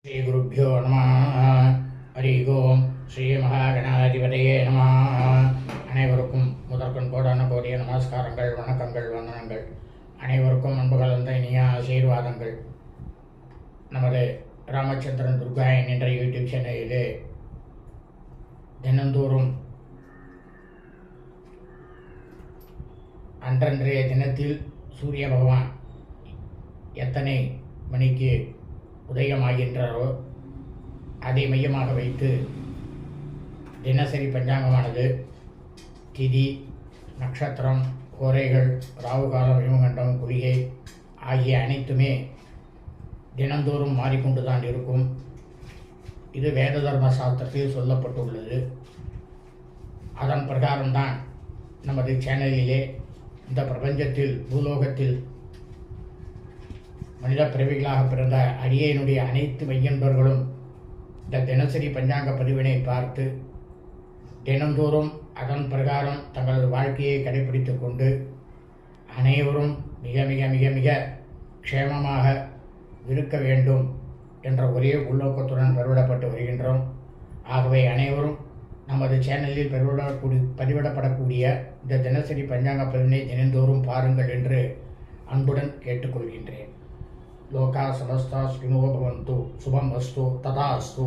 श्री गुरुभ्यो नमः. हरि ओम. ஸ்ரீ மகாகணாதிபதியே நம. அனைவருக்கும் முதற்கண் கோடான கோடிய நமஸ்காரங்கள், வணக்கங்கள், வந்தனங்கள். அனைவருக்கும் அன்பு கலந்த இனிய ஆசீர்வாதங்கள். நமது ராமச்சந்திரன் துர்காயன் என்ற யூடியூப் சேனலிலே தினந்தோறும் அன்றன்றைய தினத்தில் சூரிய பகவான் எத்தனை மணிக்கு உதயமாகின்றாரோ அதை மையமாக வைத்து தினசரி பஞ்சாங்கமானது திதி, நட்சத்திரம், கோரைகள், ராவுகாலம், யமகண்டம், குளிகை ஆகிய அனைத்துமே தினந்தோறும் மாறிக்கொண்டு தான் இருக்கும். இது வேத தர்ம சாஸ்திரத்தில் சொல்லப்பட்டுள்ளது. அதன் பிரகாரம்தான் நமது சேனலிலே இந்த பிரபஞ்சத்தில், பூலோகத்தில் மனித பிறவிகளாக பிறந்த அடியனுடைய அனைத்து மையன்பர்களும் இந்த தினசரி பஞ்சாங்க பதிவினை பார்த்து தினந்தோறும் அதன் பிரகாரம் தங்களது வாழ்க்கையை கடைபிடித்து கொண்டு அனைவரும் மிக மிக மிக மிக க்ஷேமமாக இருக்க வேண்டும் என்ற ஒரே உள்நோக்கத்துடன் பதிவிடப்பட்டு வருகின்றோம். ஆகவே அனைவரும் நமது சேனலில் பதிவிடப்படக்கூடிய இந்த தினசரி பஞ்சாங்க பதிவினை தினந்தோறும் பாருங்கள் என்று அன்புடன் கேட்டுக்கொள்கின்றேன். லோகா சமஸ்தா ஸ்கினோ பவந்து சுபம் அஸ்து ததாஸ்து.